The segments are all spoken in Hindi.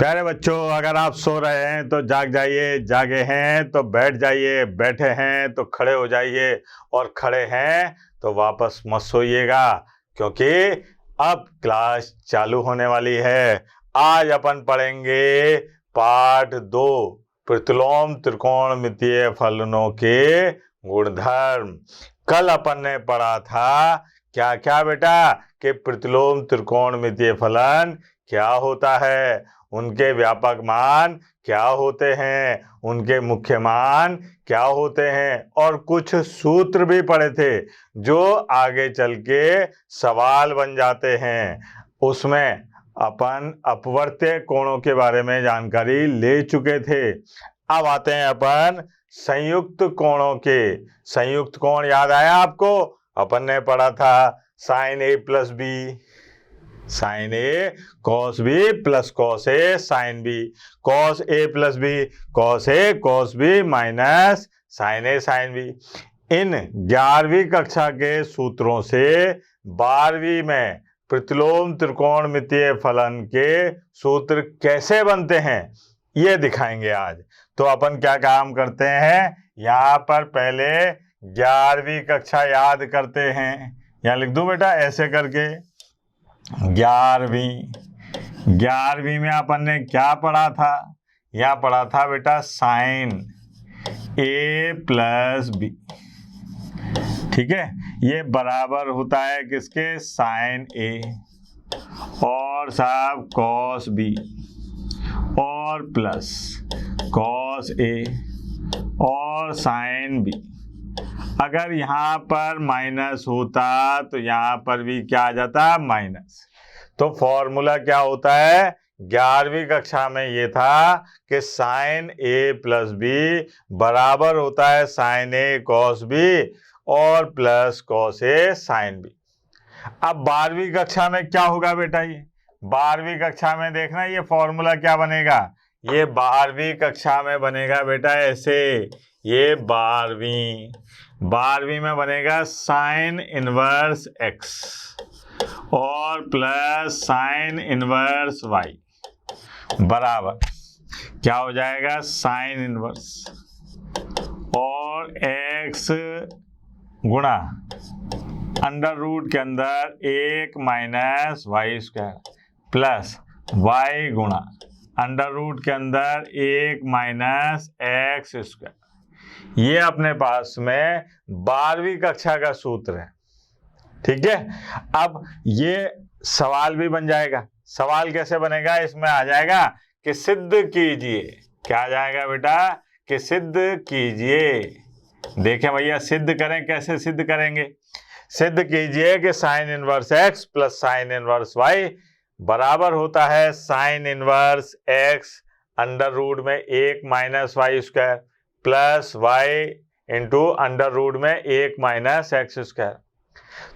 प्यारे बच्चों, अगर आप सो रहे हैं तो जाग जाइए, जागे हैं तो बैठ जाइए, बैठे हैं तो खड़े हो जाइए और खड़े हैं तो वापस मत सोइएगा, क्योंकि अब क्लास चालू होने वाली है। आज अपन पढ़ेंगे पाठ 2, प्रतिलोम त्रिकोणमितीय फलनों के गुणधर्म। कल अपन ने पढ़ा था क्या क्या बेटा कि प्रतिलोम त्रिकोणमितीय फलन क्या होता है, उनके व्यापक मान क्या होते हैं, उनके मुख्य मान क्या होते हैं, और कुछ सूत्र भी पढ़े थे जो आगे चल के सवाल बन जाते हैं। उसमें अपन अपवर्त्य कोणों के बारे में जानकारी ले चुके थे। अब आते हैं अपन संयुक्त कोणों के। संयुक्त कोण याद आया आपको? अपन ने पढ़ा था sign A plus B, sine A cos B plus cos A sine B, cos A plus B cos A cos B minus sign A sine B. इन 11वीं कक्षा के सूत्रों से 12वीं में प्रतिलोम त्रिकोणमितीय फलन के सूत्र कैसे बनते हैं ये दिखाएंगे आज। तो अपन क्या काम करते हैं, यहाँ पर पहले 11वीं कक्षा याद करते हैं। यहाँ लिख दूं बेटा ऐसे करके। 11वीं में अपन ने क्या पढ़ा था? यहाँ पढ़ा था बेटा साइन ए प्लस बी, ठीक है। ये बराबर होता है किसके? साइन ए और साहब कॉस बी और प्लस कॉस ए और साइन बी। अगर यहाँ पर माइनस होता तो यहाँ पर भी क्या आ जाता? माइनस। तो फॉर्मूला क्या होता है? 11वीं कक्षा में ये था कि साइन ए प्लस बी बराबर होता है साइन ए कॉस बी और plus cos A sign b. अब 12वीं कक्षा में क्या होगा बेटा? ये 12वीं कक्षा में देखना ये फॉर्मूला क्या बनेगा। ये 12वीं कक्षा में बनेगा बेटा ऐसे। ये 12वीं में बनेगा साइन इनवर्स एक्स और प्लस साइन इनवर्स वाई बराबर क्या हो जाएगा? साइन इनवर्स और एक्स गुणा अंडर रूट के अंदर 1 minus y square plus y गुणा अंडर रूट के अंदर 1 माइनस एक्स स्क्वायर। ये अपने पास में 12वीं कक्षा का सूत्र है, ठीक है। अब ये सवाल भी बन जाएगा। सवाल कैसे बनेगा? इसमें आ जाएगा कि सिद्ध कीजिए। क्या आ जाएगा बेटा? कि सिद्ध कीजिए। देखें भैया, सिद्ध करें। कैसे सिद्ध करेंगे? सिद्ध कीजिए कि sine inverse x plus sine inverse y बराबर होता है sine inverse x under root में 1 minus y square plus y into under root में 1 माइनस एक्स स्क्वायर।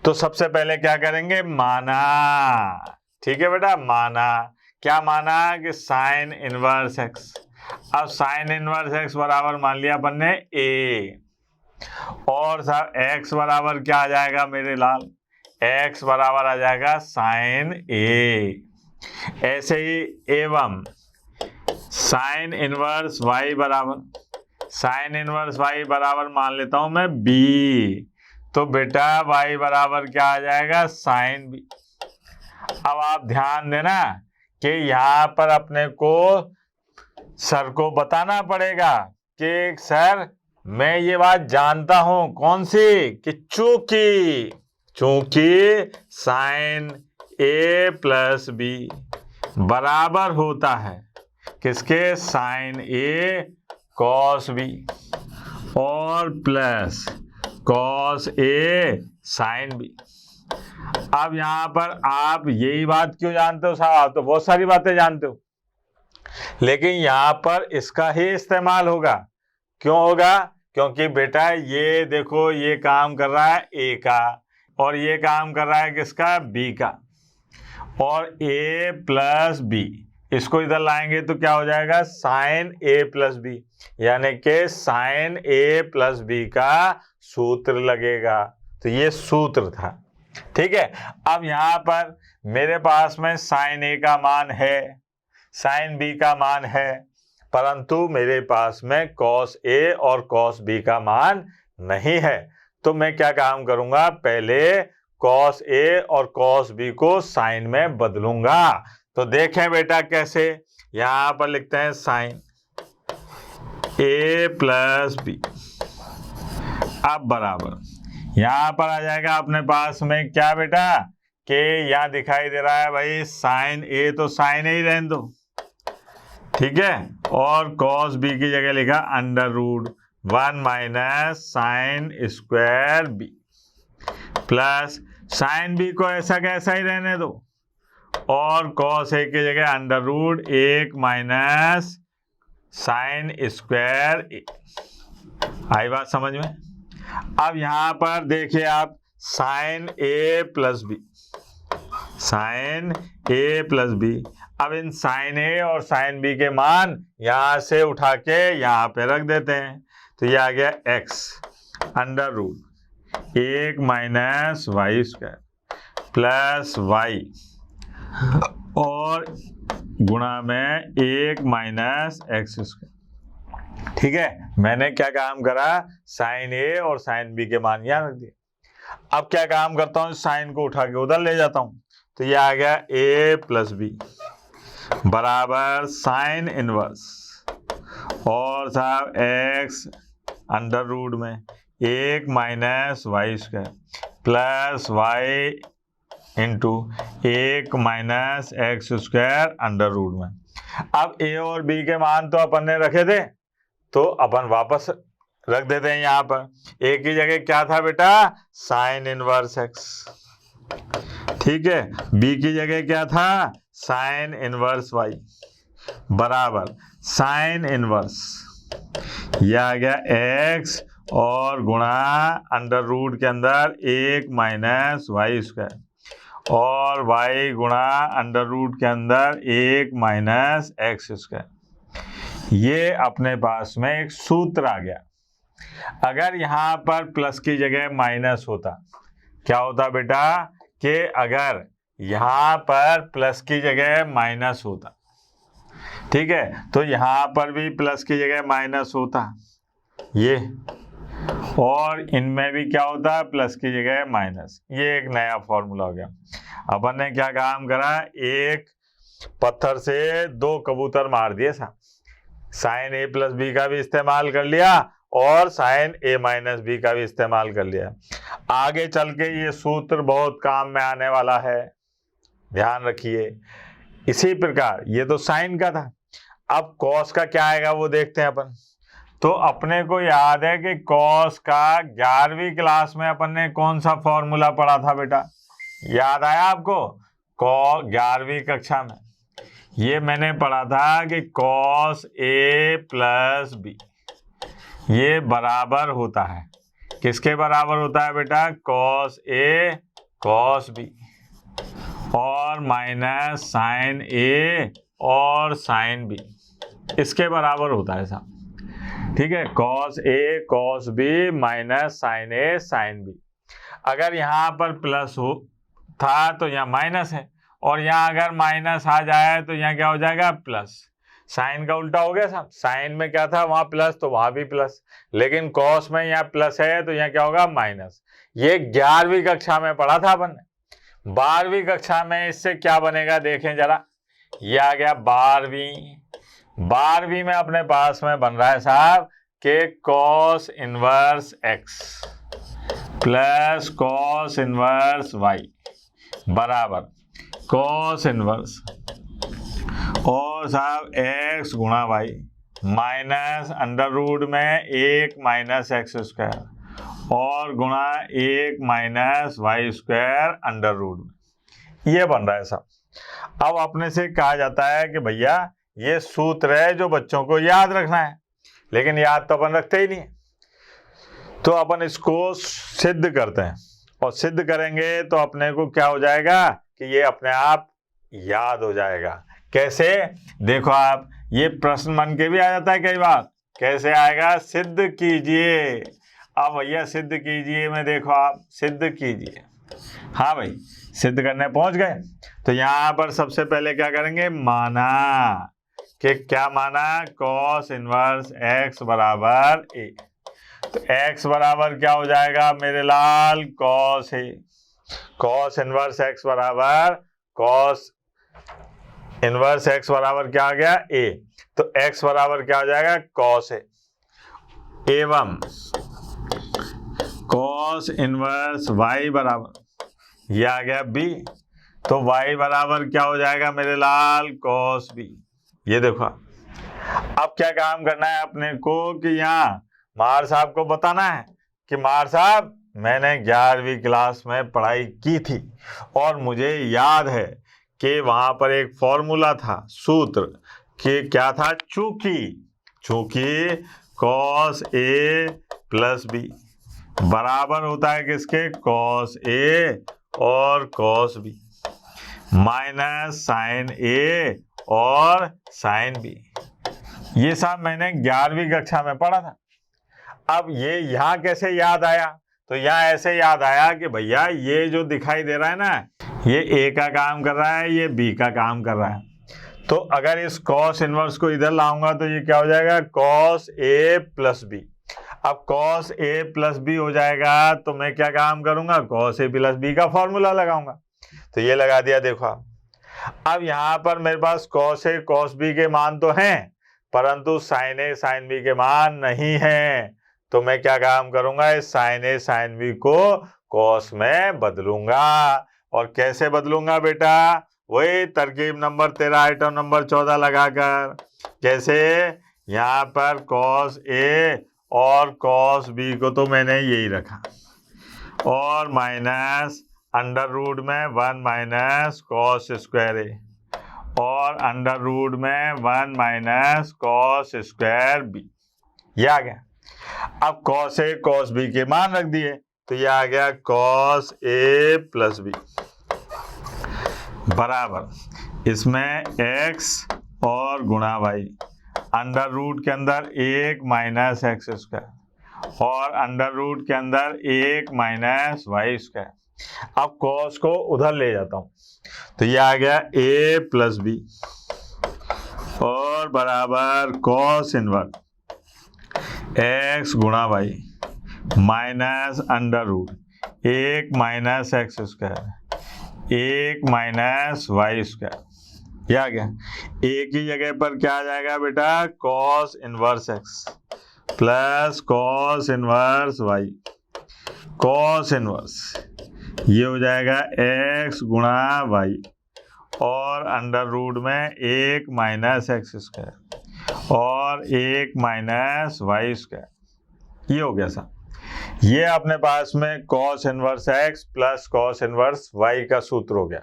तो सबसे पहले क्या करेंगे? माना, ठीक है बेटा। माना, क्या माना? कि साइन इनवर्स एक्स। अब साइन इनवर्स एक्स बराबर मान लिया अपन ने ए, और साहब एक्स बराबर क्या आ जाएगा मेरे लाल? एक्स बराबर आ जाएगा साइन ए। ऐसे ही एवं साइन इनवर्स वाई बराबर, साइन इनवर्स वाई बराबर मान लेता हूं मैं बी। तो बेटा वाई बराबर क्या आ जाएगा? Sine b. अब आप ध्यान देना कि यहाँ पर अपने को सर को बताना पड़ेगा कि सर मैं ये बात जानता हूं। कौन सी? कि चूंकि साइन ए प्लस बी बराबर होता है किसके? साइन ए कॉस बी और plus cos A sign b. अब यहाँ पर आप यही बात क्यों जानते हो साहब? आप तो बहुत सारी बातें जानते हो, लेकिन यहाँ पर इसका ही इस्तेमाल होगा। क्यों होगा? क्योंकि बेटा ये देखो, ये काम कर रहा है ए का और ये काम कर रहा है किसका? बी का। और ए प्लस बी इसको इधर लाएंगे तो क्या हो जाएगा? साइन ए प्लस बी, यानी कि साइन ए प्लस बी का सूत्र लगेगा। तो ये सूत्र था, ठीक है। अब यहाँ पर मेरे पास में साइन ए का मान है, साइन बी का मान है, परंतु मेरे पास में कॉस ए और कॉस बी का मान नहीं है। तो मैं क्या काम करूंगा, पहले कॉस ए और कॉस बी को साइन में बदलूंगा। तो देखें बेटा कैसे, यहां पर लिखते हैं साइन ए प्लस बी, अब बराबर यहां पर आ जाएगा अपने पास में क्या बेटा, कि यहां दिखाई दे रहा है भाई साइन ए, तो साइन ए ही रहने दो, ठीक है, और कॉस बी की जगह लिखा under root 1 minus sine square b, plus sine b को ऐसा कैसा ही रहने दो, और कॉस ए की जगह under root 1 minus sine square A. आई बात समझ में। अब यहां पर देखिए आप, sine A plus B, sine A plus B, अब इन साइन ए और साइन बी के मान यहां से उठा के यहां पे रख देते हैं। तो ये आ गया x under root 1 minus y square plus y और गुणा में 1 माइनस एक्स स्क्वायर। ठीक है, मैंने क्या काम करा, साइन ए और साइन बी के मान यहां रख दिए। अब क्या काम करता हूं, साइन को उठा के उधर ले जाता हूं, तो ये आ गया ए प्लस बी बराबर साइन इनवर्स और साहब एक्स अंडर रूट में 1 minus y square plus y into 1 minus x square under root में। अब ए और बी के मान तो अपन ने रखे थे, तो अपन वापस रख देते हैं यहाँ पर। ए की जगह क्या था बेटा, साइन इनवर्स एक्स, ठीक है, बी की जगह क्या था, साइन इनवर्स वाई बराबर साइन इनवर्स, यह आ गया एक्स और गुणा अंडर रूट के अंदर 1 माइनस वाई स्क्वायर और वाई गुणा अंडर रूट के अंदर 1 माइनस एक्स स्क्वायर। ये अपने पास में एक सूत्र आ गया। अगर यहाँ पर प्लस की जगह माइनस होता, क्या होता बेटा, कि अगर यहाँ पर प्लस की जगह माइनस होता, ठीक है, तो यहाँ पर भी प्लस की जगह माइनस होता ये, और इनमें भी क्या होता है, प्लस की जगह माइनस। ये एक नया फॉर्मूला हो गया। अपन ने क्या काम करा, एक पत्थर से 2 कबूतर मार दिए साहब, साइन ए प्लस बी का भी इस्तेमाल कर लिया और साइन ए माइनस बी का भी इस्तेमाल कर लिया। आगे चल के ये सूत्र बहुत काम में आने वाला है, ध्यान रखिए। इसी प्रकार ये तो साइन का था, अब कॉस का क्या आएगा वो देखते हैं अपन। तो अपने को याद है कि कॉस का 11वीं क्लास में अपन ने कौन सा फॉर्मूला पढ़ा था बेटा, याद आया आपको? 11वीं कक्षा में ये मैंने पढ़ा था कि कॉस ए प्लस बी ये बराबर होता है, किसके बराबर होता है बेटा, कॉस ए कॉस बी और माइनस साइन ए और साइन बी, इसके बराबर होता है साहब, ठीक है, cos A cos B minus sign A sine B. अगर यहाँ पर प्लस हो था तो यहाँ माइनस है, और यहाँ अगर माइनस आ जाए तो यहाँ क्या हो जाएगा, प्लस। साइन का उल्टा हो गया साहब, साइन में क्या था, वहां प्लस तो वहां भी प्लस, लेकिन कॉस में यहाँ प्लस है तो यहाँ क्या होगा, माइनस। ये 11वीं कक्षा में पढ़ा था अपन ने। 12वीं कक्षा में इससे क्या बनेगा देखें जरा, ये आ गया 12वीं में अपने पास में बन रहा है साहब कि cos inverse x plus cos inverse y बराबर कॉस इनवर्स और साहब एक्स गुणा वाई माइनस अंडर रूट में 1 माइनस एक्स स्क्वायर और गुणा 1 minus y square under root में, ये बन रहा है साहब। अब अपने से कहा जाता है कि भैया ये सूत्र है जो बच्चों को याद रखना है, लेकिन याद तो अपन रखते ही नहीं है, तो अपन इसको सिद्ध करते हैं, और सिद्ध करेंगे तो अपने को क्या हो जाएगा कि ये अपने आप याद हो जाएगा। कैसे, देखो आप, ये प्रश्न बन के भी आ जाता है कई बार। कैसे आएगा, सिद्ध कीजिए। अब भैया सिद्ध कीजिए में देखो आप, सिद्ध कीजिए, हाँ भाई सिद्ध करने पहुंच गए। तो यहाँ पर सबसे पहले क्या करेंगे, माना कि क्या माना, कॉस इनवर्स एक्स बराबर ए। तो एक्स बराबर क्या हो जाएगा मेरे लाल, cos A. Cos inverse x बराबर, कॉस इनवर्स एक्स बराबर क्या आ गया, ए। तो एक्स बराबर क्या हो जाएगा, कॉस ए एवं कॉस इनवर्स वाई बराबर, ये आ गया बी। तो वाई बराबर क्या हो जाएगा मेरे लाल, कॉस बी। ये देखो, अब क्या काम करना है अपने को कि यहाँ मार साहब को बताना है कि मार साहब मैंने 11वीं क्लास में पढ़ाई की थी और मुझे याद है कि वहां पर एक फॉर्मूला था, सूत्र, कि क्या था, चूंकि कॉस ए प्लस बी बराबर होता है किसके, कॉस ए और कॉस बी, माइनस साइन ए और साइन बी। ये सब मैंने 11वीं कक्षा में पढ़ा था। अब ये यहाँ कैसे याद आया, तो यहाँ ऐसे याद आया कि भैया ये जो दिखाई दे रहा है ना, ये ए का काम कर रहा है, ये बी का काम कर रहा है। तो अगर इस कॉस इनवर्स को इधर लाऊंगा तो ये क्या हो जाएगा, कॉस ए प्लस बी। अब कॉस ए प्लस बी हो जाएगा तो मैं क्या काम करूंगा, कॉस ए प्लस बी का फॉर्मूला लगाऊंगा। तो ये लगा दिया, देखो। अब यहाँ पर मेरे पास कॉस ए कॉस बी के मान तो हैं, परंतु साइन ए साइन बी के मान नहीं है। तो मैं क्या काम करूंगा, इस साइन ए साइन बी को कॉस में बदलूंगा। और कैसे बदलूंगा बेटा, वही तरकीब नंबर 13 आइटम नंबर 14 लगाकर। कैसे, यहाँ पर कॉस ए और कॉस बी को तो मैंने यही रखा, और माइनस अंडर रूट में 1 माइनस कॉस स्क्वायर ए, और अंडर रूट में 1 माइनस कॉस स्क्वायर बी। ये आ गया। अब कॉस ए कॉस बी के मान रख दिए, तो ये आ गया कॉस ए प्लस बी बराबर, इसमें x और गुणा y, अंडर रूट के अंदर 1 माइनस एक्स स्क्वायर और अंडर रूट के अंदर 1 माइनस वाई स्क्वायर। अब कॉस को उधर ले जाता हूं, तो ये आ गया a प्लस बी और बराबर कॉस इनवर्स x गुणा y minus under root 1 minus x square 1 minus y square. ये आ गया। एक ही जगह पर क्या आ जाएगा बेटा, cos inverse x plus cos inverse y, cos inverse ये हो जाएगा एक्स गुणा वाई और अंडर रूट में 1 माइनस एक्स स्क्वायर और 1 माइनस वाई स्क्वायर। ये हो गया साहब। ये अपने पास में cos inverse x plus cos inverse y का सूत्र हो गया।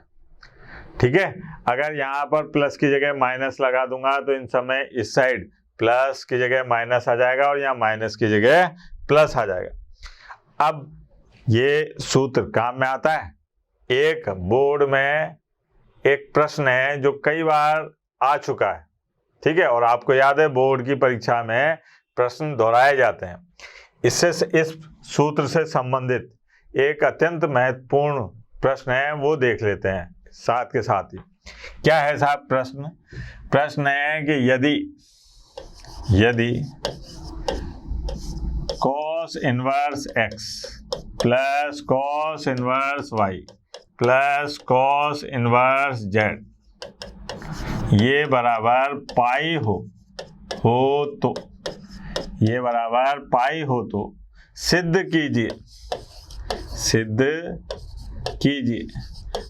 ठीक है। अगर यहाँ पर प्लस की जगह माइनस लगा दूंगा तो इन समय इस साइड प्लस की जगह माइनस आ जाएगा और यहाँ माइनस की जगह प्लस आ जाएगा। अब ये सूत्र काम में आता है। एक बोर्ड में एक प्रश्न है जो कई बार आ चुका है, ठीक है, और आपको याद है बोर्ड की परीक्षा में प्रश्न दोहराए जाते हैं। इससे इस सूत्र से संबंधित एक अत्यंत महत्वपूर्ण प्रश्न है, वो देख लेते हैं साथ के साथ ही। क्या है साहब प्रश्न? प्रश्न है कि यदि cos inverse x plus cos inverse y plus cos inverse z ये बराबर पाई हो तो ये बराबर पाई हो तो सिद्ध कीजिए।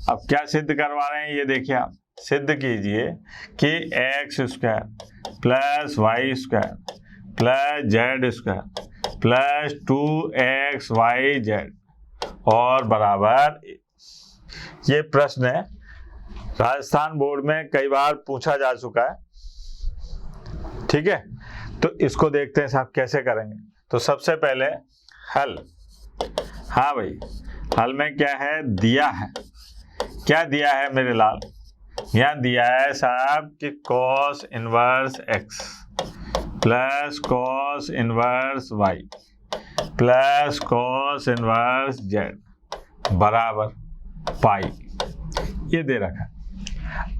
अब क्या सिद्ध करवा रहे हैं ये देखिए आप। सिद्ध कीजिए कि x square plus y square plus z square plus 2xyz और बराबर। ये प्रश्न है राजस्थान बोर्ड में कई बार पूछा जा चुका है, ठीक है। तो इसको देखते हैं साहब कैसे करेंगे। तो सबसे पहले हल, हाँ भाई, हल में क्या है दिया है, क्या दिया है मेरे लाल? यहाँ दिया है साहब कि cos inverse x plus cos inverse y plus cos inverse z बराबर पाई। ये दे रखा है।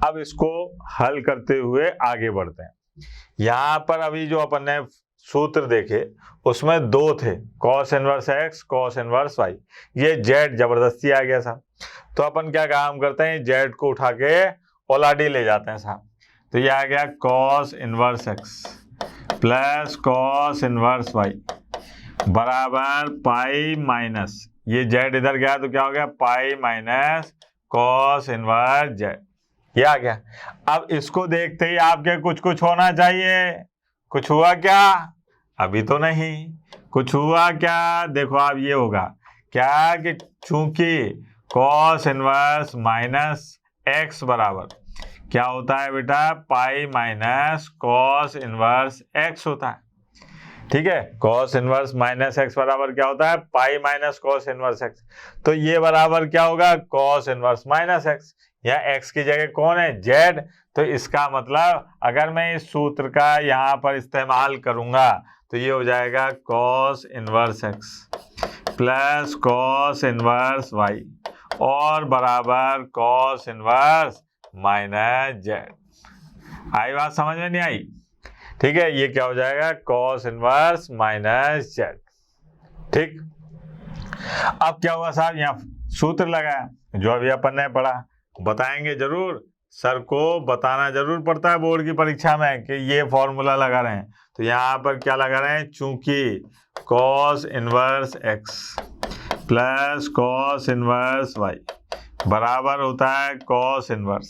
अब इसको हल करते हुए आगे बढ़ते हैं। यहाँ पर अभी जो अपन ने सूत्र देखे उसमें दो थे, cos inverse x, cos inverse y. ये जेड जबरदस्ती आ गया साहब, तो अपन क्या काम करते हैं, जेड को उठा के ओलाडी ले जाते हैं साहब। तो ये आ गया cos inverse x plus cos inverse y बराबर पाई माइनस, ये जेड इधर गया तो क्या हो गया, pi minus cos inverse Z. ये आ गया। अब इसको देखते ही आपके कुछ होना चाहिए। कुछ हुआ क्या? अभी तो नहीं। कुछ हुआ क्या? देखो अब ये होगा क्या कि चूंकि कॉस इनवर्स माइनस एक्स बराबर क्या होता है बेटा, pi minus cos inverse x होता है। ठीक है, कॉस इनवर्स माइनस एक्स बराबर क्या होता है, pi minus cos inverse x. तो ये बराबर क्या होगा, कॉस इनवर्स माइनस एक्स। या एक्स की जगह कौन है, जेड। तो इसका मतलब अगर मैं इस सूत्र का यहाँ पर इस्तेमाल करूंगा तो ये हो जाएगा cos inverse x plus cos inverse y और बराबर कॉस इनवर्स माइनस जेड। आई बात समझ में नहीं आई? ठीक है, ये क्या हो जाएगा, कॉस इनवर्स माइनस जेड। ठीक, अब क्या हुआ साहब, यहाँ सूत्र लगाया जो अभी अपन ने पढ़ा। बताएंगे जरूर, सर को बताना जरूर पड़ता है बोर्ड की परीक्षा में कि ये फॉर्मूला लगा रहे हैं। तो यहाँ पर क्या लगा रहे हैं, चूंकि cos inverse x plus cos inverse y बराबर होता है कॉस इनवर्स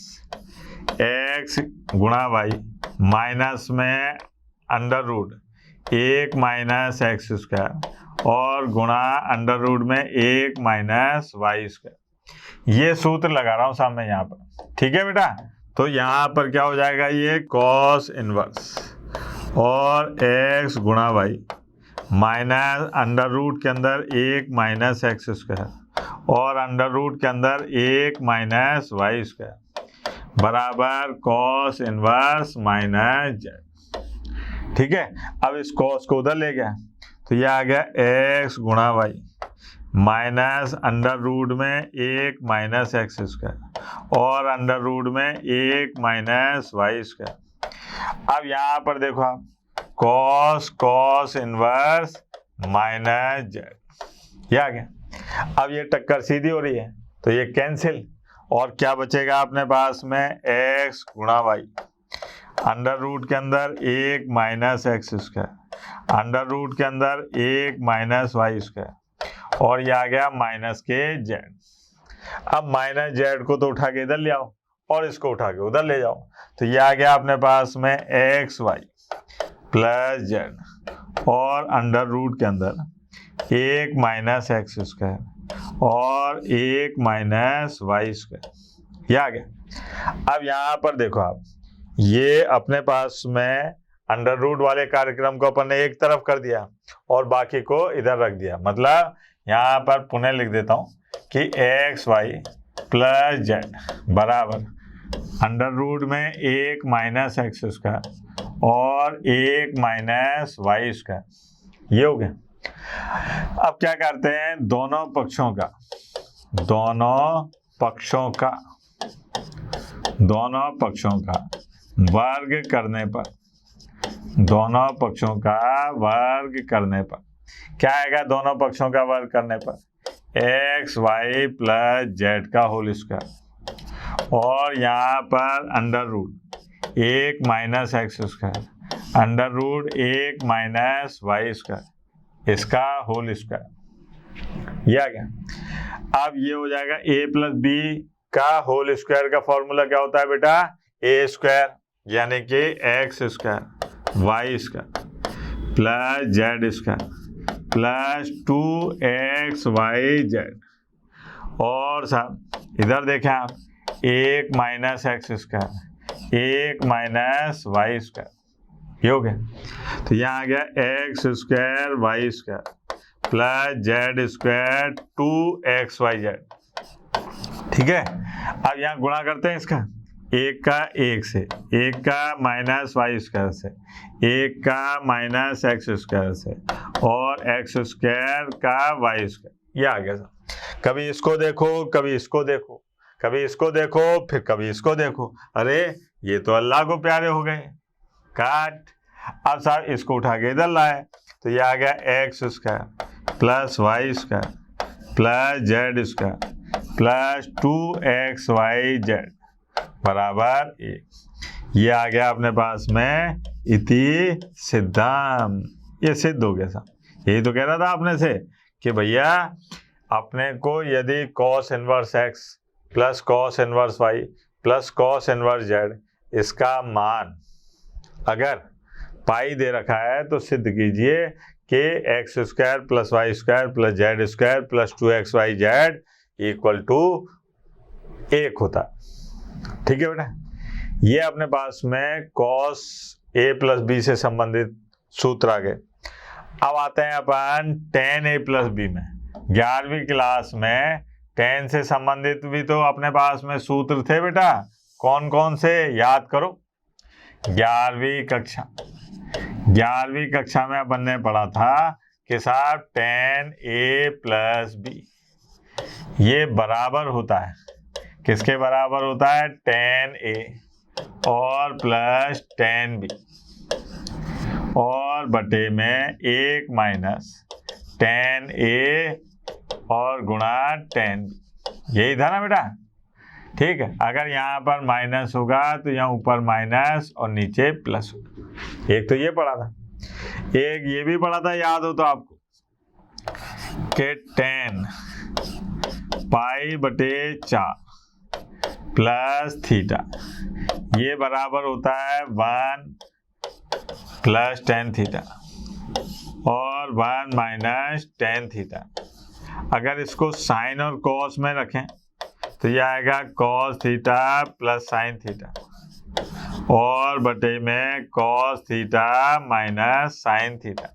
एक्स गुणा वाई माइनस में under root 1 minus x square और गुणा अंडर रूट में 1 माइनस वाई स्क्वायर। ये सूत्र लगा रहा हूं सामने यहाँ पर। ठीक है बेटा, तो यहाँ पर क्या हो जाएगा, ये कॉस इनवर्स और एक्स गुणा वाई माइनस अंडर रूट के अंदर 1 माइनस एक्स स्क्वायर और अंडर रूट के अंदर 1 माइनस वाई स्क्वायर बराबर कॉस इनवर्स माइनस जेड। ठीक है, अब इस कॉस को उधर ले गया तो ये आ गया एक्स गुणा वाई माइनस अंडर रूट में 1 माइनस एक्स स्क्वायर और अंडर रूट में 1 माइनस वाई स्क्वायर। अब यहाँ पर देखो आप, cos cos inverse minus Z, ये आ गया। अब ये टक्कर सीधी हो रही है तो ये कैंसिल और क्या बचेगा अपने पास में, एक्स गुणा वाई अंडर रूट के अंदर 1 minus x square under root के अंदर 1 माइनस वाई स्क्वायर और ये आ गया माइनस के जेड। अब माइनस जेड को तो उठा के इधर ले आओ और इसको उठा के उधर ले जाओ, तो ये आ गया अपने पास में एक्स वाई प्लस जेड और अंडर रूट के अंदर 1 माइनस एक्स स्क्वायर और 1 माइनस वाई स्क्वायर, ये आ गया। अब यहाँ पर देखो आप, ये अपने पास में अंडर रूट वाले कार्यक्रम को अपन ने एक तरफ कर दिया और बाकी को इधर रख दिया। मतलब यहाँ पर पुनः लिख देता हूँ कि एक्स वाई प्लस जेड बराबर अंडर रूट में 1 माइनस एक्स स्क्वायर और 1 माइनस वाई स्क्वायर, ये हो गया। अब क्या करते हैं, दोनों पक्षों का वर्ग करने पर, दोनों पक्षों का वर्ग करने पर क्या आएगा, दोनों पक्षों का वर्ग करने पर एक्स वाई प्लस जेड का होल स्क्वायर और यहाँ पर under root 1 minus x square under root 1 minus y square, इसका होल स्क्वायर, ये आ गया। अब ये हो जाएगा a प्लस बी का होल स्क्वायर का फॉर्मूला क्या होता है बेटा, ए स्क्वायर यानी कि x square y square plus z square plus 2x y z और साहब इधर देखें आप 1 minus x square 1 minus y square, ये हो गया। तो यहाँ आ गया x square y square plus z square 2x y z. ठीक है, अब यहाँ गुणा करते हैं इसका, एक का एक से, एक का माइनस वाई स्क्वायर से, एक का माइनस एक्स स्क्वायर से और एक्स स्क्वायर का वाई स्क्वायर, ये आ गया। कभी इसको देखो कभी इसको देखो, कभी इसको देखो फिर कभी इसको देखो, अरे ये तो अल्लाह को प्यारे हो गए। काट। अब साहब इसको उठा के इधर लाए तो ये आ गया x square plus y square plus z square plus 2xyz बराबर ए। ये आ गया अपने पास में इति सिद्धम। ये सिद्ध हो गया साहब। यही तो कह रहा था आपने से कि भैया अपने को यदि cos inverse x plus cos inverse y plus cos inverse z इसका मान अगर पाई दे रखा है तो सिद्ध कीजिए कि x square plus y square plus z square plus 2xyz equal to 1 होता। ठीक है बेटा। ये अपने पास में cos a प्लस बी से संबंधित सूत्र आ गए। अब आते हैं अपन tan a प्लस बी में। 11वीं क्लास में tan से संबंधित भी तो अपने पास में सूत्र थे बेटा। कौन कौन से याद करो। 11वीं कक्षा में अपन ने पढ़ा था कि साहब tan a प्लस बी ये बराबर होता है, किसके बराबर होता है, tan a और प्लस tan b और बटे में 1 माइनस tan a और गुणा tan b। यही था ना बेटा। ठीक है। अगर यहाँ पर माइनस होगा तो यहाँ ऊपर माइनस और नीचे प्लस होगा। एक तो ये पढ़ा था, एक ये भी पढ़ा था, याद हो तो आपको, कि tan पाई बटे 4 प्लस थीटा ये बराबर होता है 1 प्लस tan थीटा और 1 माइनस tan थीटा। अगर इसको साइन और कॉस में रखें तो ये आएगा cos theta plus sine theta और बटे में cos theta minus sine theta.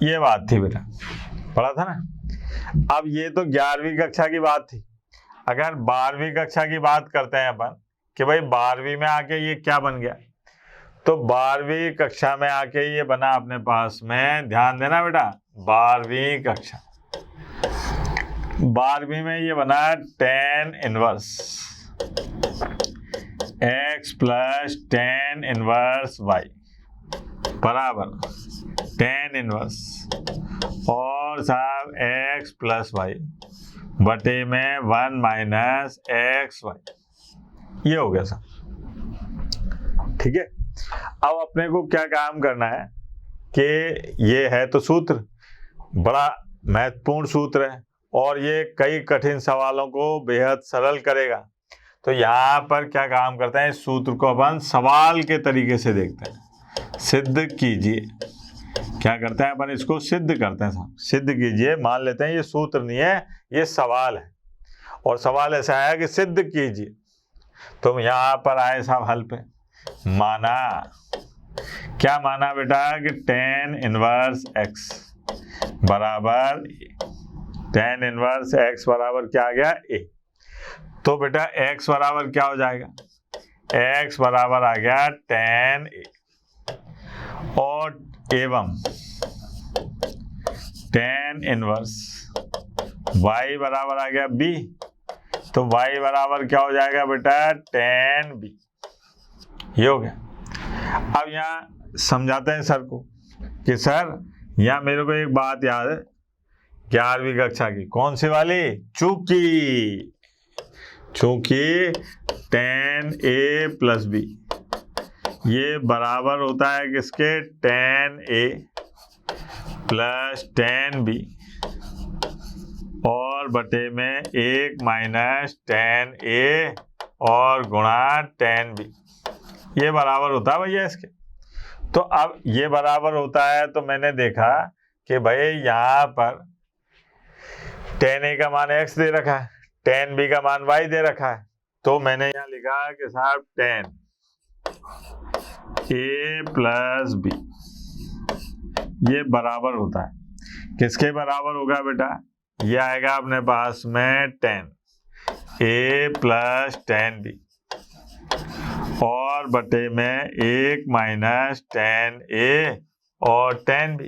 ये बात थी बेटा, पढ़ा था ना। अब ये तो 11वीं कक्षा की बात थी। अगर 12वीं कक्षा की बात करते हैं अपन कि भाई 12वीं में आके ये क्या बन गया, तो 12वीं कक्षा में आके ये बना अपने पास में, ध्यान देना बेटा, 12वीं कक्षा 12वीं में ये बना tan inverse x plus tan inverse y बराबर tan इनवर्स और साहब x प्लस y बटे में 1 माइनस xy। ये हो गया साहब। ठीक है। अब अपने को क्या काम करना है कि ये है तो सूत्र बड़ा महत्वपूर्ण सूत्र है और ये कई कठिन सवालों को बेहद सरल करेगा। तो यहाँ पर क्या काम करते हैं, इस सूत्र को अपन सवाल के तरीके से देखते हैं। सिद्ध कीजिए, क्या करते हैं अपन, इसको सिद्ध करते हैं साहब। सिद्ध कीजिए, मान लेते हैं ये सूत्र नहीं है, ये सवाल है और सवाल ऐसा है कि सिद्ध कीजिए। तो यहाँ पर आए साहब हल पे, माना, क्या माना बेटा, कि tan इनवर्स x बराबर tan इनवर्स x बराबर क्या आ गया, a। तो बेटा x बराबर क्या हो जाएगा, x बराबर आ गया tan a और एवं tan इनवर्स y बराबर आ गया b। तो y बराबर क्या हो जाएगा बेटा, tan b। ये हो गया। अब यहाँ समझाते हैं सर को कि सर यहाँ मेरे को एक बात याद है 11वीं कक्षा की, कौन सी वाली, चूंकि tan a प्लस b ये बराबर होता है किसके, tan a plus tan b और बटे में 1 माइनस tan a और गुणा tan b। ये बराबर होता है भैया इसके। तो अब ये बराबर होता है तो मैंने देखा कि भाई यहाँ पर tan a का मान x दे रखा है, tan b का मान y दे रखा है। तो मैंने यहाँ लिखा कि साहब tan a प्लस b ये बराबर होता है किसके बराबर होगा बेटा, ये आएगा अपने पास में tan a plus tan b और बटे में 1 माइनस tan a और tan b।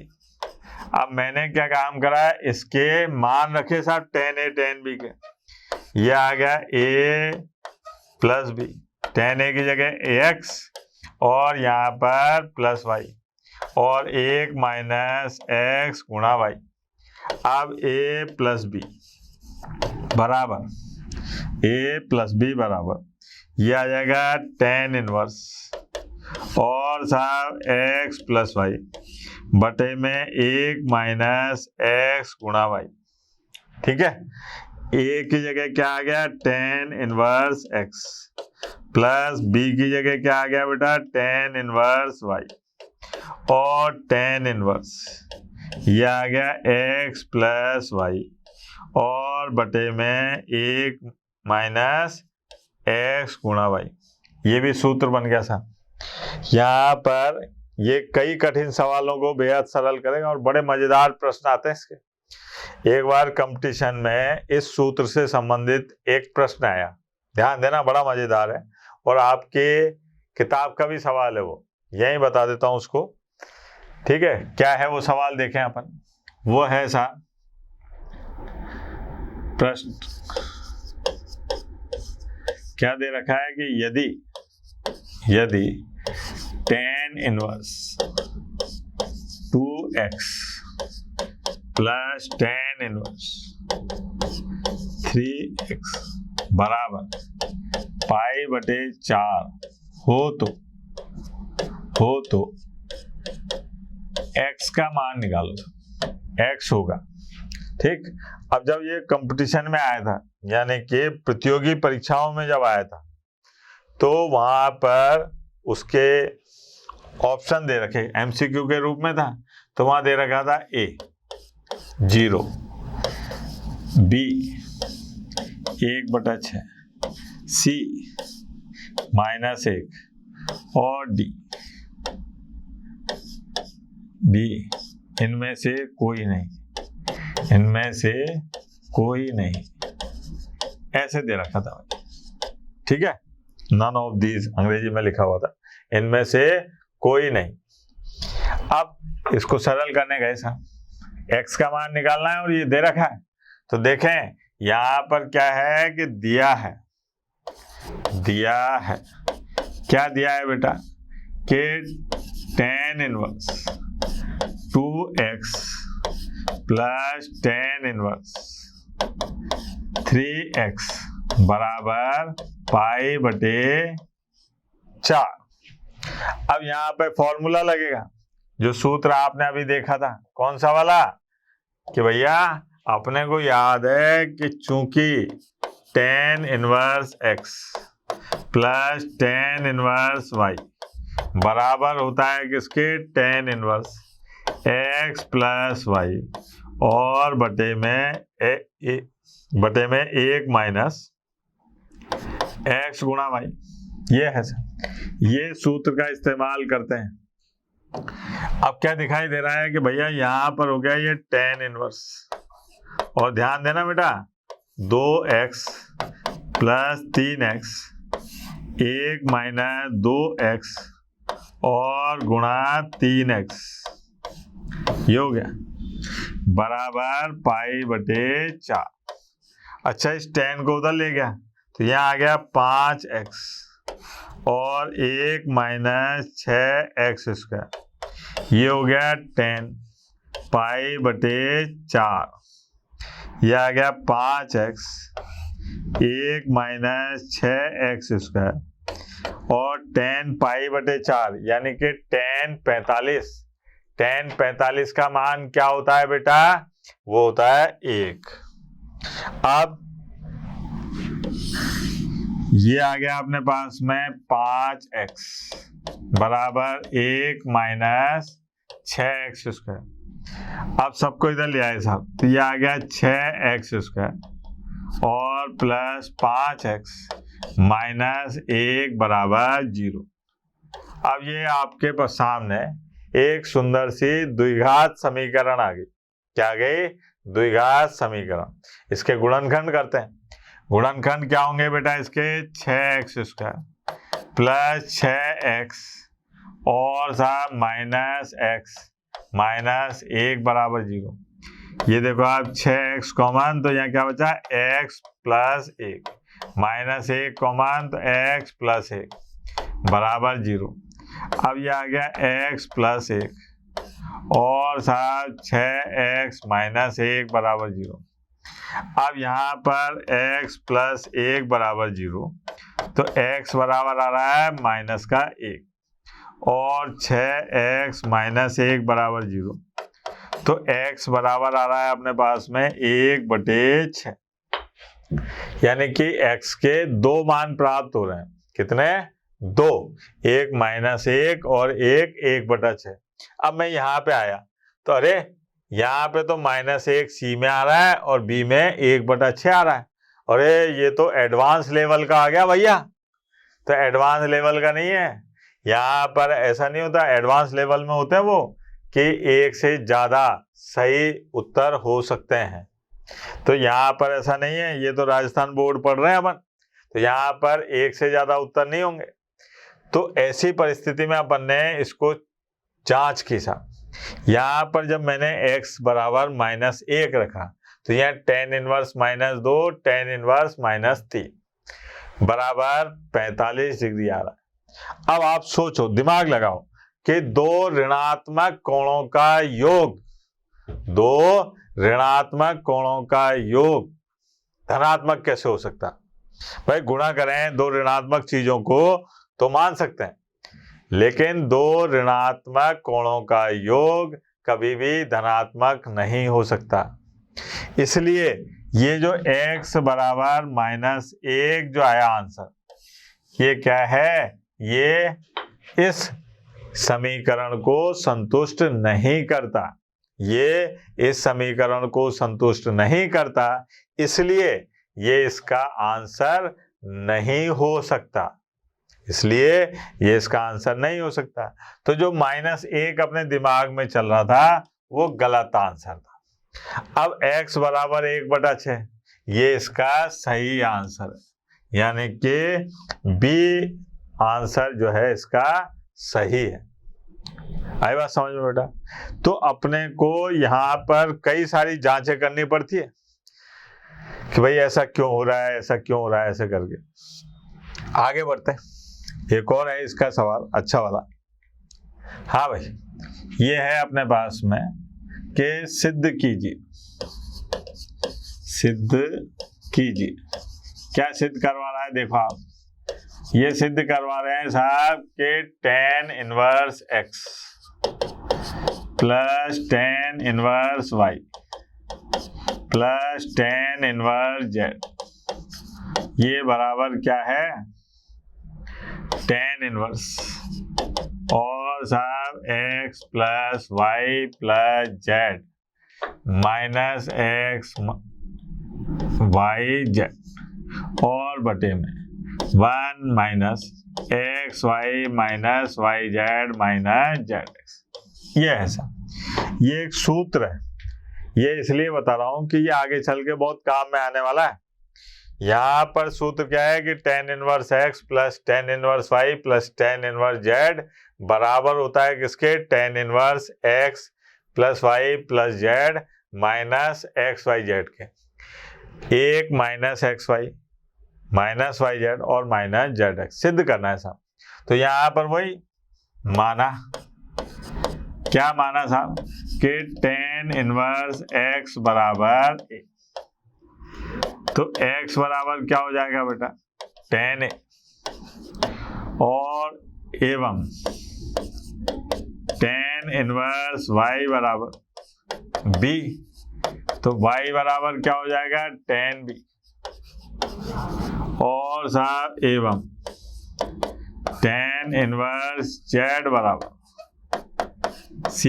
अब मैंने क्या काम करा है, इसके मान रखे साहब tan a tan b के, ये आ गया a plus b, tan a की जगह ax और यहाँ पर प्लस y और 1 माइनस x गुणा y। अब a प्लस बी बराबर ये आ जाएगा tan इनवर्स और साहब x प्लस y बटे में 1 माइनस x गुणा y। ठीक है, a की जगह क्या आ गया tan inverse x plus b की जगह क्या आ गया बेटा tan इनवर्स y और tan इनवर्स ये आ गया x प्लस y और बटे में 1 माइनस x गुणा y। ये भी सूत्र बन गया था। यहाँ पर ये कई कठिन सवालों को बेहद सरल करेगा और बड़े मजेदार प्रश्न आते हैं इसके। एक बार कंपटीशन में इस सूत्र से संबंधित एक प्रश्न आया, ध्यान देना, बड़ा मजेदार है और आपके किताब का भी सवाल है, वो यही बता देता हूं उसको। ठीक है, क्या है वो सवाल देखें अपन। वो है ऐसा प्रश्न, क्या दे रखा है कि यदि tan inverse 2x plus tan inverse 3x बराबर पाई बटे 4 हो तो x का मान निकालो, x होगा। ठीक, अब जब ये कंपटीशन में आया था, यानी कि प्रतियोगी परीक्षाओं में जब आया था, तो वहां पर उसके ऑप्शन दे रखे एमसीक्यू के रूप में था, तो वहां दे रखा था a 0, b 1/6, c -1 और d इनमें से कोई नहीं, ऐसे दे रखा था। ठीक है, नन ऑफ दीज अंग्रेजी में लिखा हुआ था, इनमें से कोई नहीं। अब इसको सरल करने गए साहब, x का मान निकालना है और ये दे रखा है, तो देखें यहां पर क्या है कि दिया है क्या दिया है बेटा कि tan inverse 2x plus tan inverse 3x बराबर पाई बटे 4। अब यहाँ पे फॉर्मूला लगेगा, जो सूत्र आपने अभी देखा था, कौन सा वाला, कि भैया अपने को याद है कि चूंकि tan inverse x plus tan inverse y बराबर होता है किसके, tan inverse x plus y और बटे में 1 माइनस x गुणा y। ये है सर, ये सूत्र का इस्तेमाल करते हैं। अब क्या दिखाई दे रहा है कि भैया यहाँ पर हो गया ये tan इनवर्स, और ध्यान देना बेटा 2x plus 3x 1 minus 2x और गुणा 3x, ये हो गया बराबर पाई बटे 4। अच्छा, इस tan को उधर ले गया तो यहाँ आ गया 5x और 1 माइनस 6x स्क्वायर, ये हो गया tan पाई बटे 4। यह आ गया 5x 1 माइनस 6x स्क्वायर और tan पाई बटे 4 यानी कि tan 45। tan 45 का मान क्या होता है बेटा, वो होता है 1। अब ये आ गया अपने पास में 5x बराबर 1 माइनस 6x स्क्वायर। अब सबको इधर ले आए साहब, तो ये आ गया 6x स्क्वायर और प्लस 5x माइनस 1 बराबर 0। अब ये आपके पास सामने एक सुंदर सी द्विघात समीकरण आ गई। क्या आ गई, द्विघात समीकरण। इसके गुणनखंड करते हैं। गुणनखंड क्या होंगे बेटा इसके, 6x स्क्वायर प्लस 6x और साहब माइनस x माइनस 1 बराबर 0। ये देखो आप 6x कॉमन, तो यहाँ क्या बचा x प्लस 1, माइनस 1 कॉमन तो x प्लस 1 बराबर 0। अब ये आ गया x प्लस 1 और साथ 6x माइनस 1 बराबर 0। अब यहाँ पर x प्लस 1 बराबर 0, तो x बराबर आ रहा है माइनस का 1 और 6x माइनस 1 बराबर 0, तो x बराबर आ रहा है अपने पास में 1/6, यानी कि x के 2 मान प्राप्त हो रहे हैं। कितने? 2, एक माइनस 1 और एक 1/6। अब मैं यहाँ पे आया तो अरे यहाँ पे तो माइनस 1 सी में आ रहा है और बी में 1/6 आ रहा है। अरे ये तो एडवांस लेवल का आ गया भैया। तो एडवांस लेवल का नहीं है, यहाँ पर ऐसा नहीं होता। एडवांस लेवल में होते हैं वो कि एक से ज्यादा सही उत्तर हो सकते हैं, तो यहाँ पर ऐसा नहीं है। ये तो राजस्थान बोर्ड पढ़ रहे हैं अपन, तो यहाँ पर एक से ज्यादा उत्तर नहीं होंगे। तो ऐसी परिस्थिति में अपन ने इसको जांच की साहब। यहाँ पर जब मैंने x बराबर माइनस 1 रखा तो यहाँ tan inverse minus 2 tan inverse minus 3 बराबर 45 डिग्री आ रहा है। अब आप सोचो, दिमाग लगाओ कि दो ऋणात्मक कोणों का योग धनात्मक कैसे हो सकता? भाई गुणा करें दो ऋणात्मक चीजों को तो मान सकते हैं, लेकिन दो ऋणात्मक कोणों का योग कभी भी धनात्मक नहीं हो सकता। इसलिए ये जो x बराबर माइनस 1 जो आया आंसर, ये क्या है? ये इस समीकरण को संतुष्ट नहीं करता। ये इस समीकरण को संतुष्ट नहीं करता, इसलिए ये इसका आंसर नहीं हो सकता। इसलिए ये इसका आंसर नहीं हो सकता। तो जो माइनस 1 अपने दिमाग में चल रहा था वो गलत आंसर था। अब x बराबर 1/6 ये इसका सही आंसर है, यानी कि बी आंसर जो है इसका सही है। आई बात समझ में बेटा? तो अपने को यहाँ पर कई सारी जांचें करनी पड़ती है कि भाई ऐसा क्यों हो रहा है, ऐसा क्यों हो रहा है, ऐसे करके आगे बढ़ते हैं। एक और है इसका सवाल अच्छा वाला। हाँ भाई, ये है अपने पास में कि सिद्ध कीजिए। क्या सिद्ध करवा रहा है? देखो आप, ये सिद्ध करवा रहे हैं साहब कि tan inverse x plus tan inverse y plus tan inverse z, ये बराबर क्या है? tan इनवर्स और साहब x plus y plus z minus x y z और बटे में 1 minus x y minus y z minus z x. ये है सर, ये एक सूत्र है। ये इसलिए बता रहा हूं कि ये आगे चल के बहुत काम में आने वाला है। यहाँ पर सूत्र क्या है कि tan inverse x plus tan inverse y plus tan inverse z बराबर होता है किसके? tan inverse x plus y plus z minus x y z के। एक minus x y minus y z और माइनस जेड एक्स सिद्ध करना है साहब। तो यहाँ पर वही माना, क्या माना साहब कि tan इनवर्स x बराबर a। तो x बराबर क्या हो जाएगा बेटा? tan a और एवं tan इनवर्स y बराबर b। तो y बराबर क्या हो जाएगा? tan b और साहब एवं tan इनवर्स z बराबर c।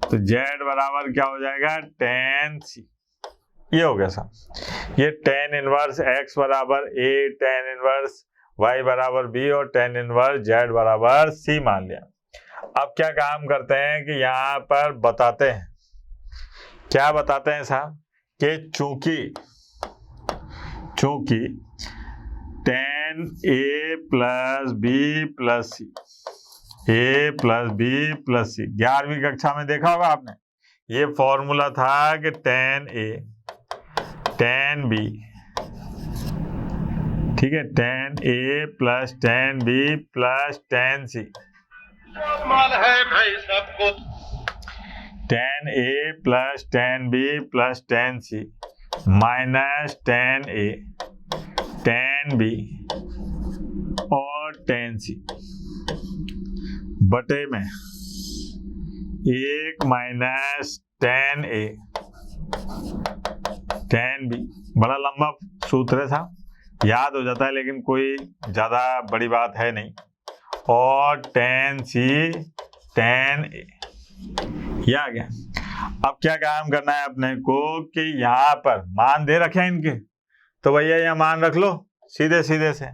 तो z बराबर क्या हो जाएगा? tan c। ये हो गया साहब। ये tan इनवर्स x बराबर a, tan इनवर्स y बराबर b और tan इनवर्स z बराबर c मान लिया। अब क्या काम करते हैं कि यहाँ पर बताते हैं, क्या बताते हैं साहब कि चूंकि tan a plus b plus c, a plus b plus c 11वीं कक्षा में देखा होगा आपने ये फॉर्मूला था कि tan A tan B, ठीक है, tan A plus tan B plus tan C, माल है भाई सब कुछ। tan A plus tan B plus tan C minus tan A tan B और tan C बटे में 1 minus tan A tan B। बड़ा लंबा सूत्र है साहब, याद हो जाता है लेकिन कोई ज्यादा बड़ी बात है नहीं। और tan C tan A, ये आ गया। अब क्या काम करना है अपने को कि यहाँ पर मान दे रखे हैं इनके, तो भैया यहाँ मान रख लो सीधे सीधे से।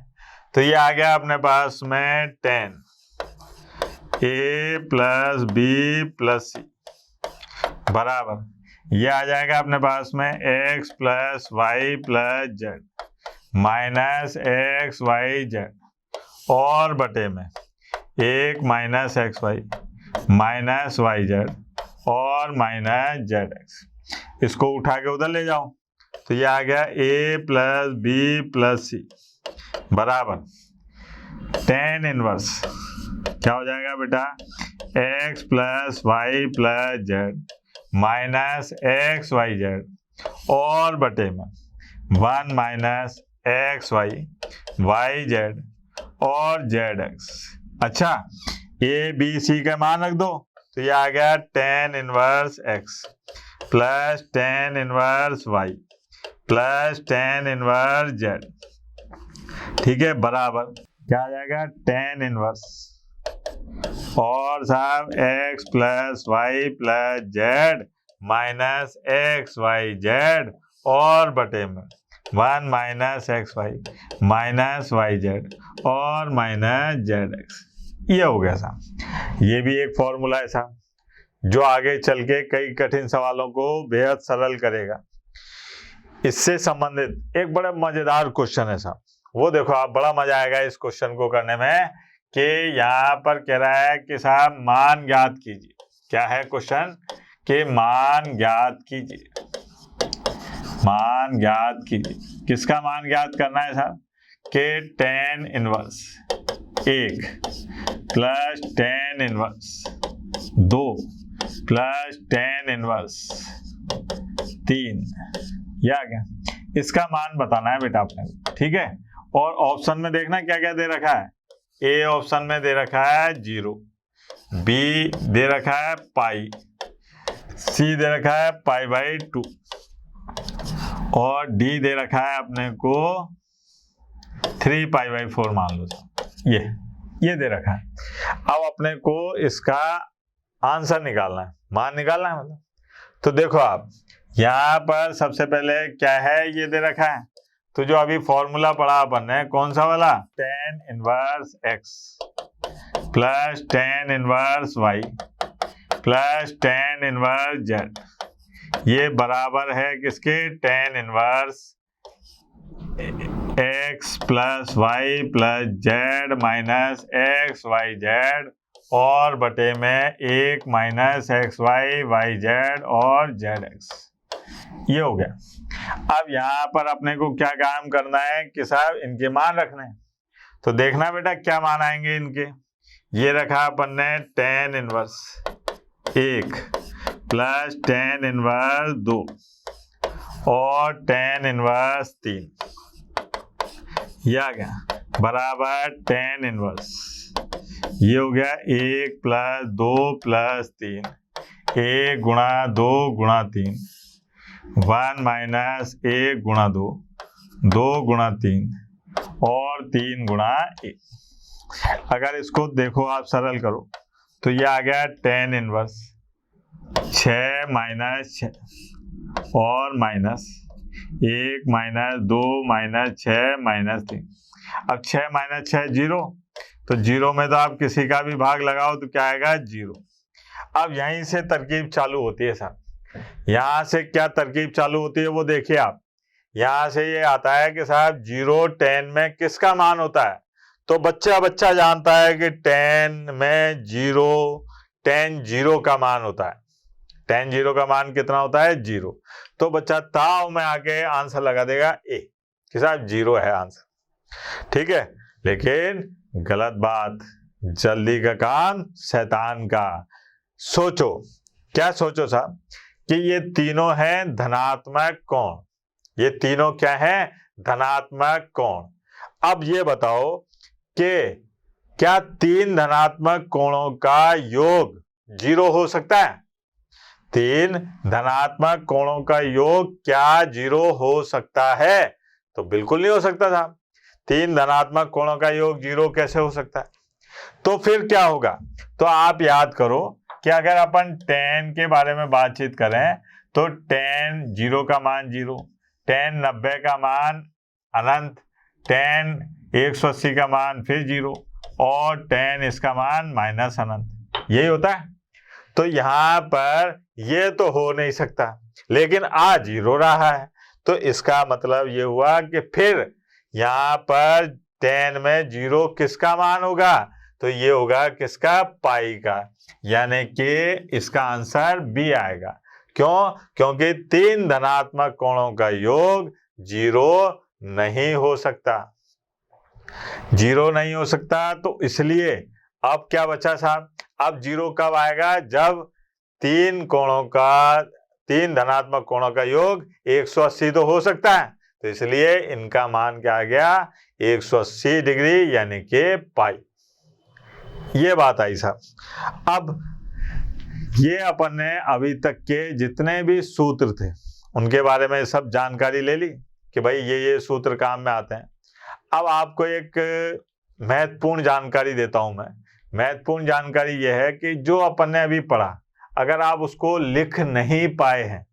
तो ये आ गया अपने पास में tan A plus B plus C बराबर ये आ जाएगा अपने पास में x plus y plus z minus x y z और बटे में 1 minus x y minus y z और माइनस जेड एक्स। इसको उठा के उधर ले जाओ तो ये आ गया a plus b plus c बराबर tan इनवर्स क्या हो जाएगा बेटा x plus y plus z minus x y z और बटे में 1 minus x y y z और जेड एक्स। अच्छा ए बी सी का मान रख दो तो ये आ गया tan inverse x plus tan inverse y plus tan inverse z, ठीक है, बराबर क्या आ जाएगा tan इनवर्स और साहब x plus y plus z minus x y z और बटे में 1 minus x y minus y z और माइनस जेड एक्स। ये हो गया साहब। ये भी एक फॉर्मूला है साहब जो आगे चल के कई कठिन सवालों को बेहद सरल करेगा। इससे संबंधित एक बड़ा मजेदार क्वेश्चन है साहब, वो देखो आप, बड़ा मजा आएगा इस क्वेश्चन को करने में कि यहाँ पर कह रहा है कि साहब मान ज्ञात कीजिए। क्या है क्वेश्चन कि मान ज्ञात कीजिए, मान ज्ञात कीजिए। किसका मान ज्ञात करना है साहब कि tan inverse 1 plus tan inverse 2 plus tan inverse 3, ये आ गया। इसका मान बताना है बेटा आपने, ठीक है। और ऑप्शन में देखना क्या क्या दे रखा है। ए ऑप्शन में दे रखा है 0, बी दे रखा है पाई, सी दे रखा है पाई बाई 2 और डी दे रखा है अपने को 3 पाई बाई 4 मान लो। ये दे रखा है। अब अपने को इसका आंसर निकालना है, मान निकालना है मतलब। तो देखो आप यहाँ पर सबसे पहले क्या है, ये दे रखा है तो जो अभी फॉर्मूला पढ़ा अपन ने कौन सा वाला, tan inverse x plus tan inverse y plus tan inverse z, ये बराबर है किसके, tan inverse x plus y plus z minus x y z और बटे में 1 minus x y y z और जेड एक्स। ये हो गया। अब यहाँ पर अपने को क्या काम करना है कि साहब इनके मान रखने हैं। तो देखना बेटा क्या मान आएंगे इनके। ये रखा अपन ने tan inverse 1 plus tan inverse 2 और tan इनवर्स 3, ये आ गया बराबर tan इनवर्स, ये हो गया 1 प्लस 2 प्लस 3, 1 गुणा 2 गुणा 3, 1 माइनस 1 गुणा 2, 2 गुणा 3 और 3 गुणा 1। अगर इसको देखो आप सरल करो तो ये आ गया tan इनवर्स 6 माइनस 6 और माइनस 1 माइनस 2 माइनस 6 माइनस 3। अब 6 माइनस 6 0, तो 0 में तो आप किसी का भी भाग लगाओ तो क्या आएगा 0। अब यहीं से तरकीब चालू होती है साहब। यहाँ से क्या तरकीब चालू होती है वो देखिए आप। यहाँ से ये आता है कि साहब 0 tan में किसका मान होता है, तो बच्चा जानता है कि tan में 0 tan 0 का मान होता है, tan 0 का मान कितना होता है 0। तो बच्चा ताव में आके आंसर लगा देगा ए कि साहब 0 है आंसर। ठीक है, लेकिन गलत बात, जल्दी का काम शैतान का। सोचो, क्या सोचो साहब कि ये तीनों हैं धनात्मक कोण, ये तीनों क्या है धनात्मक कोण। अब ये बताओ कि क्या 3 धनात्मक कोणों का योग 0 हो सकता है? 3 धनात्मक कोणों का योग क्या 0 हो सकता है? तो बिल्कुल नहीं हो सकता था। 3 धनात्मक कोणों का योग 0 कैसे हो सकता है? तो फिर क्या होगा? तो आप याद करो कि अगर अपन tan के बारे में बातचीत करें तो tan 0 का मान 0, tan 90 का मान अनंत, tan 180 का मान फिर 0 और tan इसका मान माइनस अनंत, यही होता है। तो यहाँ पर ये तो हो नहीं सकता, लेकिन आ 0 रहा है, तो इसका मतलब ये हुआ कि फिर यहाँ पर tan में 0 किसका मान होगा? तो ये होगा किसका? पाई का, यानी कि इसका आंसर बी आएगा। क्यों? क्योंकि 3 धनात्मक कोणों का योग 0 नहीं हो सकता, 0 नहीं हो सकता। तो इसलिए अब क्या बचा साहब? अब 0 कब आएगा? जब 3 धनात्मक कोणों का योग 180 तो हो सकता है, तो इसलिए इनका मान क्या आ गया? 180 डिग्री, यानी कि पाई। ये बात आई साहब। अब ये अपन ने अभी तक के जितने भी सूत्र थे उनके बारे में सब जानकारी ले ली कि भाई ये सूत्र काम में आते हैं। अब आपको एक महत्वपूर्ण जानकारी देता हूं मैं। महत्वपूर्ण जानकारी यह है कि जो अपन ने अभी पढ़ा, अगर आप उसको लिख नहीं पाए हैं,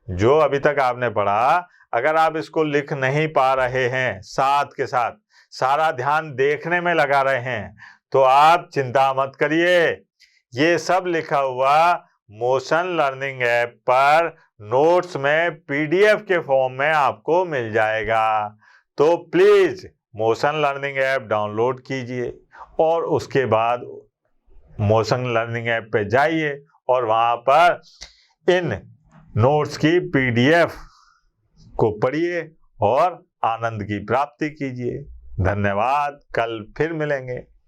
जो अभी तक आपने पढ़ा, अगर आप इसको लिख नहीं पा रहे हैं, साथ के साथ सारा ध्यान देखने में लगा रहे हैं, तो आप चिंता मत करिए। ये सब लिखा हुआ मोशन लर्निंग ऐप पर नोट्स में पीडीएफ के फॉर्म में आपको मिल जाएगा। तो please motion learning app download कीजिए और उसके बाद मोशन लर्निंग ऐप पे जाइए और वहां पर इन नोट्स की पीडीएफ को पढ़िए और आनंद की प्राप्ति कीजिए। धन्यवाद, कल फिर मिलेंगे।